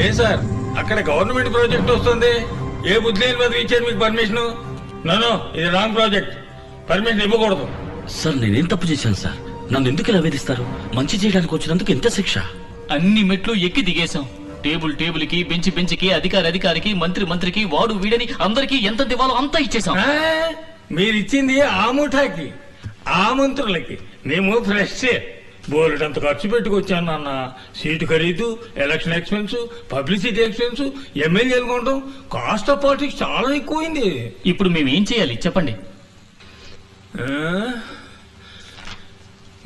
ఏ sir అక్కడ government project వస్తుంది, ఏ బుద్ధి లేని బదులు ఇచ్చారు మీకు పర్మిషన్? నో, ఇది రాంగ్ ప్రాజెక్ట్, పర్మిషన్ ఇవ్వకూడదు. సార్ నేనేం తప్పు చేశాను సార్? నన్ను ఎందుకు ఇలా వేధిస్తారు? మంచి చేయడానికి వచ్చినందుకు ఎంత శిక్ష? అన్ని మెట్లు ఎక్కి దిగేశాం. టేబుల్ కి, బెంచ్ కి, అధికారికి, మంత్రికి, వాడు వీడని అందరికి ఎంత దివాలో అంతా ఇచ్చేసాం. మీరు ఇచ్చింది ఆ ముఠాకి, ఆ మంత్రులకి. మేము ఫ్రెష్ బోలెడంత ఖర్చు పెట్టుకొచ్చాను నాన్న. సీటు ఖరీదు, ఎలక్షన్ ఎక్స్పెన్స్, పబ్లిసిటీ ఎక్స్పెన్స్, ఎమ్మెల్యేలు కొనడం, కాస్ట్ ఆఫ్ పాలిటిక్స్ చాలా ఎక్కువైంది. ఇప్పుడు మేము ఏం చేయాలి చెప్పండి?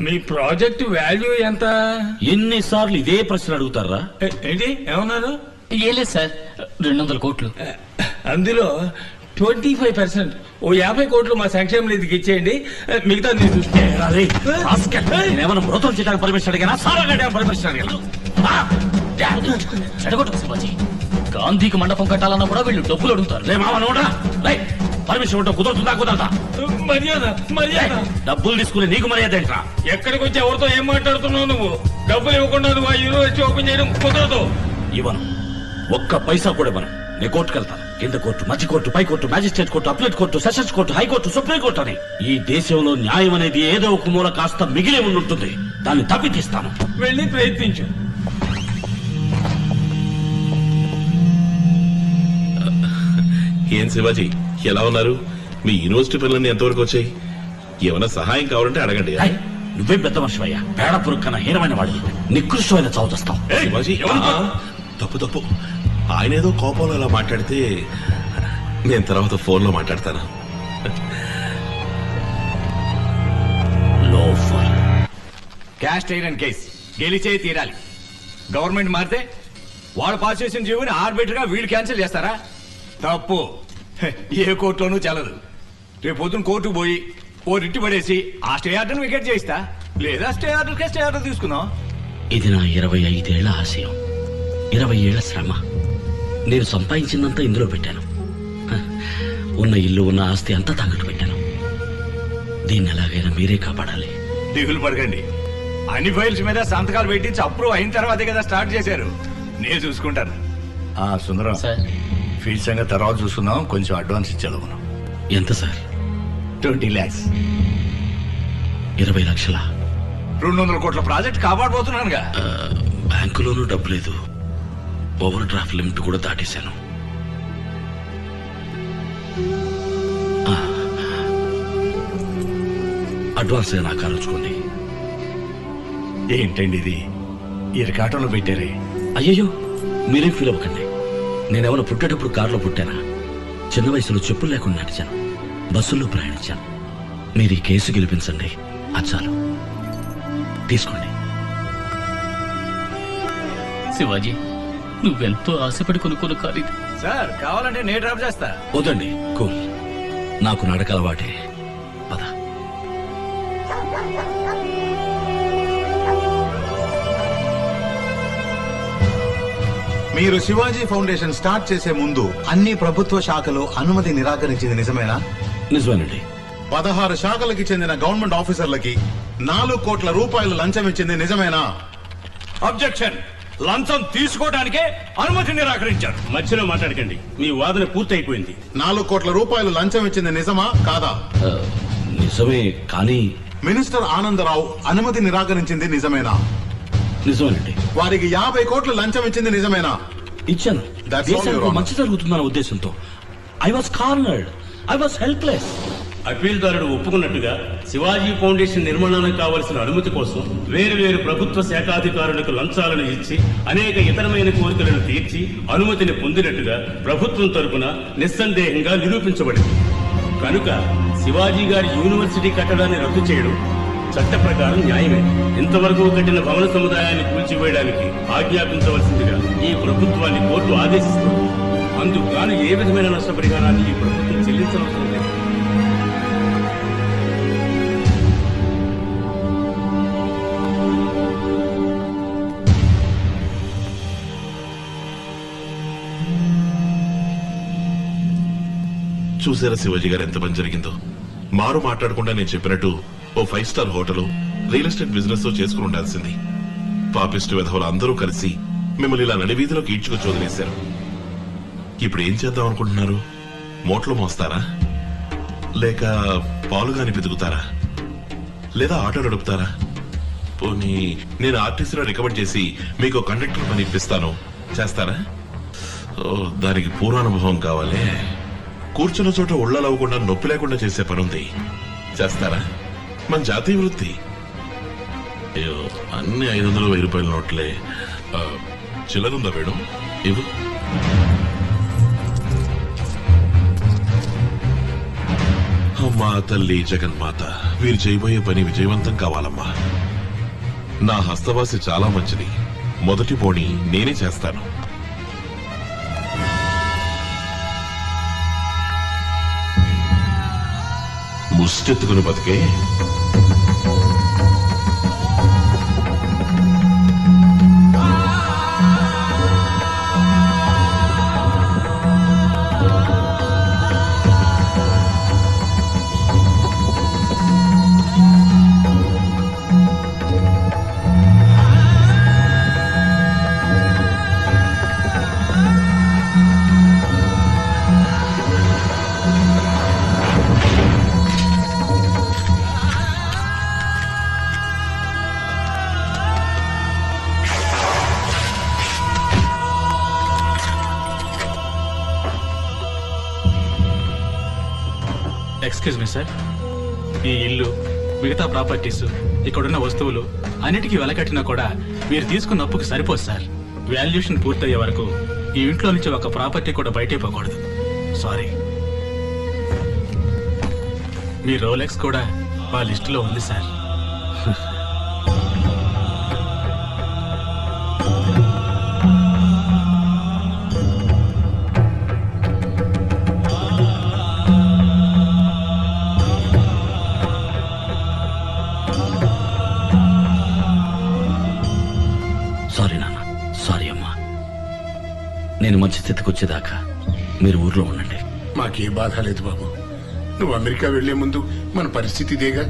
మీ ప్రాజెక్ట్ వాల్యూ ఎంత? ఎన్నిసార్లు ఇదే ప్రశ్న అడుగుతారా? ఏంటి ఏమన్నారు? ఏ లేదు సార్, 200 కోట్లు. అందులో 25%, ఓ 50 కోట్లు మా సంక్షేమ నిధికి ఇచ్చేయండి, మిగతా నేను ఏమైనా మృతం చేయడానికి పర్మిషన్ అడిగానా? సారా పర్మిషన్ అడిగాను. చెడగొట్టకు శివాజీ. గాంధీకి మండపం కట్టాలన్నా కూడా వీళ్ళు డబ్బులు అడుగుతారు. పర్మిషన్ ఉంటే కుదరదా? మర్యాద డబ్బులు తీసుకుని నీకు మర్యాద ఏంట్రా? ఎక్కడికి వచ్చి ఎవరితో ఏం మాట్లాడుతున్నావు నువ్వు? డబ్బులు ఇవ్వకుండా నువ్వు ఆ యూనివర్సిటీ ఓపెన్ చేయడం కుదరదు. ఇవ్వను, ఒక్క పైసా కూడా ఇవ్వను. నేను కోర్టుకు వెళ్తాను. కింద కోర్టు, మధ్య కోర్టు, పై court, magistrate court, appellate court, sessions court, high court, supreme court అని ఈ దేశంలో న్యాయం అనేది ఏదో ఒక మూల కాస్త మిగిలి ఉంటుంది. దాన్ని తప్పి తీస్తాను. వెళ్ళి ప్రయత్నించు. ఏం శివాజీ ఎలా ఉన్నారు? మీ యూనివర్సిటీ పనులన్నీ ఎంతవరకు వచ్చాయి? ఏమైనా సహాయం కావాలంటే అడగండి. నువ్వే పెద్ద మనిషివయ్యా. పేడ పురుక్కన హీనమైన వాడి నికృష్టమైన చదువుతావు. శివాజీ తప్పు. ఆయన ఏదో కోపంలో అలా మాట్లాడితే నేను తర్వాత ఫోన్లో మాట్లాడతాను. క్యాస్ట్ ఐరన్ కేసు గెలిచే తీరాలి. గవర్నమెంట్ మారితే వాళ్ళు పాస్ చేసిన జీవోని ఆర్బిటర్ గా వీళ్ళు క్యాన్సిల్ చేస్తారా? తప్పు. ఏ కోర్టులోనూ చెల్లదు. రేపు పొద్దున కోర్టుకు పోయి ఓ రిట్టి పడేసి ఆ స్టే ఆర్డర్ వికెట్ చేయిస్తా, లేదా స్టే ఆర్డర్ తీసుకుందాం. ఇది నా 25 ఏళ్ల ఆశయం, 20 ఏళ్ల శ్రమ. నేను సంపాదించిందంతా ఇందులో పెట్టాను. ఉన్న ఇల్లు, ఉన్న ఆస్తి అంతా తాకట్టు పెట్టాను. దీన్ని ఎలాగైనా మీరే కాపాడాలి. దిగులు పడకండి. అన్ని ఫైల్స్ మీద సంతకాలు పెట్టించి అప్రూవ్ అయిన తర్వాతే కదా స్టార్ట్ చేశారు. నేను చూసుకుంటాను. సుందరం సార్, ఫీజు సంగతి తర్వాత చూసుకుందాం. కొంచెం అడ్వాన్స్ ఇచ్చేది మనం. ఎంత సార్? 20 lakhs. 20 లక్షలా? 200 కోట్ల ప్రాజెక్ట్ కాపాడబోతున్నానుగా. బ్యాంకులోనూ డబ్బు లేదు. ఓవర్ డ్రాఫ్ట్ లిమిట్ కూడా దాటేశాను. అడ్వాన్స్ నాకు ఆలోచుకోండి. ఏంటండి ఇది ఇరకాటంలో పెట్టారే? అయ్యయ్యో, మీరేం ఫీల్ అవ్వకండి. నేనేమైనా పుట్టేటప్పుడు కారులో పుట్టానా? చిన్న వయసులో చెప్పులు లేకుండా నడిచాను, బస్సుల్లో ప్రయాణించాను. మీరు ఈ కేసు గెలిపించండి, అది చాలు. తీసుకోండి. శివాజీ, నువ్వెంతో ఆశపడి కొనుక్కున్న కారు ఇది. సార్ కావాలంటే నేను డ్రాప్ చేస్తా. వద్దండి, కూల్. నాకు నడక అలవాటే. పద. మీరు శివాజీ ఫౌండేషన్ స్టార్ట్ చేసే ముందు అన్ని ప్రభుత్వ శాఖలు అనుమతి నిరాకరించింది నిజమేనా? నిజమేనండి. 16 శాఖలకి చెందిన గవర్నమెంట్ ఆఫీసర్లకి 4 కోట్ల రూపాయలు లంచం ఇచ్చింది నిజమేనా? అబ్జెక్షన్. లంచం తీసుకోవడానికే అనుమతి నిరాకరించారు. మధ్యలో మాట్లాడకండి, మీ వాదన పూర్తయిపోయింది. 4 కోట్ల రూపాయలు లంచం ఇచ్చింది నిజమా కాదా? నిజమే, కానీ మినిస్టర్ ఆనందరావు అనుమతి నిరాకరించింది నిజమేనా? నిజమేనండి. వారికి 50 కోట్లు లంచం ఇచ్చింది నిజమేనా? ఇచ్చాను. దేశానికి మంచి జరుగుతుందన్న ఉద్దేశంతో. I was cornered, I was helpless. అప్పీల్దారుడు ఒప్పుకున్నట్టుగా శివాజీ ఫౌండేషన్ నిర్మాణానికి కావలసిన అనుమతి కోసం వేరు ప్రభుత్వ శాఖాధికారులకు లంచాలను ఇచ్చి అనేక ఇతరమైన కోరికలను తీర్చి అనుమతిని పొందినట్టుగా ప్రభుత్వం తరపున నిస్సందేహంగా నిరూపించబడింది. కనుక శివాజీ గారి యూనివర్సిటీ కట్టడాన్ని రద్దు చేయడం చట్ట ప్రకారం న్యాయమే. ఇంతవరకు కట్టిన భవన సముదాయాన్ని కూల్చివేయడానికి ఆజ్ఞాపించవలసిందిగా ఈ ప్రభుత్వాన్ని కోర్టు ఆదేశిస్తుంది. అందుకు గాను ఏ విధమైన నష్టపరిహారాన్ని ఈ ప్రభుత్వం చెల్లించవలసిన లేదు. చూసారా శివాజీ గారు ఎంత పని జరిగిందో? మారు మాట్లాడకుండా నేను చెప్పినట్టు ఓ 5 star hotel, real estate business చేసుకుని ఉండాల్సింది. పాపిస్టు విధవులు అందరూ కలిసి మిమ్మల్ని ఇలా నడివీధిలోకి ఈడ్చుకొచ్చి వదిలేశారు. ఇప్పుడు ఏం చేద్దాం అనుకుంటున్నారు? మోట్లు మోస్తారా, లేక పాలుగాని పితుకుతారా, లేదా ఆటో నడుపుతారా? పోనీ నేను ఆర్టీసీలో రికమెండ్ చేసి మీకు కండక్టర్ పని ఇప్పిస్తాను, చేస్తారా? దానికి పూర్వానుభవం కావాలి. కూర్చున్న చోట ఉళ్ళలవ్వకుండా నొప్పి లేకుండా చేసే పని ఉంది, చేస్తారా? మన జాతీయ వృత్తి. అయ్యో, అన్ని 500, 1000 రూపాయల నోట్లే. చిల్లరుందా మేడం? ఇవ్వు. అమ్మా తల్లి జగన్మాత, వీరు చేయబోయే పని విజయవంతం కావాలమ్మా. నా హస్తవాసి చాలా మంచిది, మొదటి పోనీ నేనే చేస్తాను. ముష్టెత్తుకుని బతికే ఎక్స్క్యూజ్ మీ సార్, ఈ ఇల్లు, మిగతా ప్రాపర్టీస్, ఇక్కడున్న వస్తువులు అన్నిటికీ వెలకట్టినా కూడా మీరు తీసుకున్న అప్పుకి సరిపోదు సార్. వాల్యుయేషన్ పూర్తయ్యే వరకు ఈ ఇంట్లో నుంచి ఒక ప్రాపర్టీ కూడా బయటే పోకూడదు. సారీ. మీ రోలెక్స్ కూడా మా లిస్టులో ఉంది సార్. నేను మంచి స్థితికి వచ్చేదాకా మీరు ఊర్లో ఉండండి. మాకే బాధ లేదు బాబు. నువ్వు అమెరికా వెళ్లే ముందు మన పరిస్థితి ఇదేగా.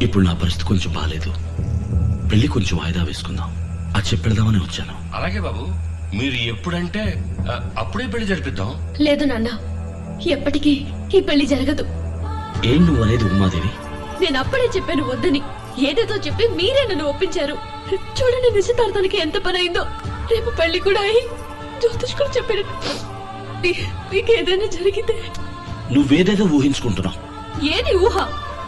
ఇప్పుడు నా పరిస్థితి కొంచెం బాగాలేదు. పెళ్లి కొంచెం వాయిదా వేసుకుందాం, అది చెప్పెడదామని వచ్చాను. అలాగే బాబు, మీరు ఎప్పుడంటే అప్పుడే పెళ్లి జరిపిద్దాం. లేదు నాన్న, ఎప్పటికీ ఈ పెళ్లి జరగదు. ఏం నువ్వు అనేది ఉమాదేవి? నేను అప్పుడే చెప్పాను వద్దని. ఏదేదో చెప్పి మీరే నన్ను ఒప్పించారు. చూడండి నిశ్చితార్థానికి ఎంత పని అయిందో. రేపు పెళ్లి కూడా అయి జ్యోతిష్కుడు చెప్పాడు. మీకేదైనా జరిగితే. నువ్వేదేదో ఊహించుకుంటున్నావు. ఏది ఊహ?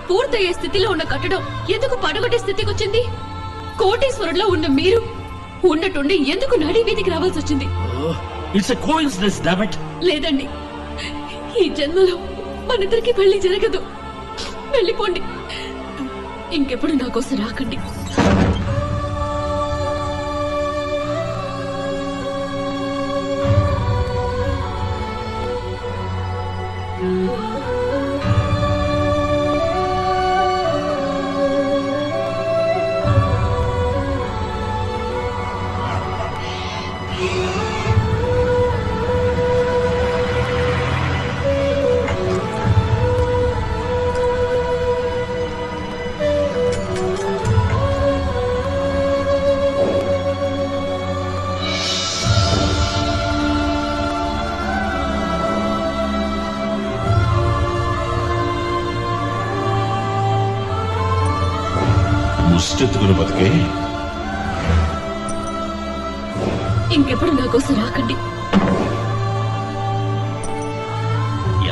పూర్తయ్యే స్థితిలో ఉన్న కట్టడం ఎందుకు పడగొట్టే స్థితికి వచ్చింది? కోటీశ్వరుల్లో ఉన్న మీరు ఉన్నట్టుండి ఎందుకు నడి వీధికి రావాల్సి వచ్చింది? లేదండి, ఈ జన్మలో మనిద్దరికి పెళ్లి జరగదు. వెళ్ళిపోండి, ఇంకెప్పుడు నా కోసం రాకండి. ముష్టెత్తుకుని బతికే ఇంకెప్పుడు నా కోసం రాకండి.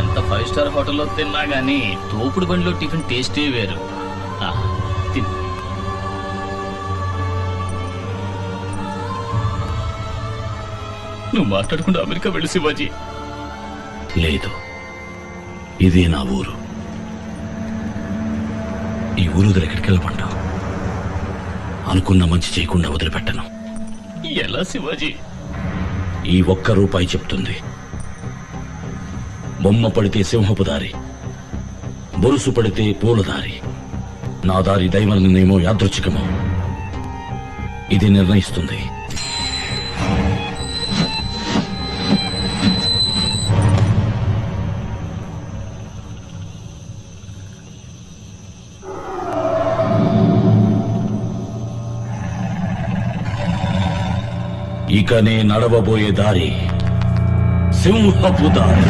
ఎంత 5 స్టార్ హోటల్లో తిన్నా గానీ తోపుడు బండిలో టిఫిన్ టేస్టే వేరు. తిను. నువ్వు మాట్లాడకుండా అమెరికా వెళ్ళి శివాజీ, లేదు, ఇది నా ఊరు. ఈ ఊరు వదిలి ఎక్కడికి వెళ్ళమంటావు? అనుకున్న మంచి చేయకుండా వదిలిపెట్టను. ఎలా శివాజీ? ఈ ₹1 చెప్తుంది. బొమ్మ పడితే సింహపు దారి, బొరుసు పడితే పూల దారి. నా దారి దైవ నిర్ణయమో యాదృచ్ఛికమో ఇది నిర్ణయిస్తుంది. ఇక నే నడవబోయే దారి సింహపు దారి.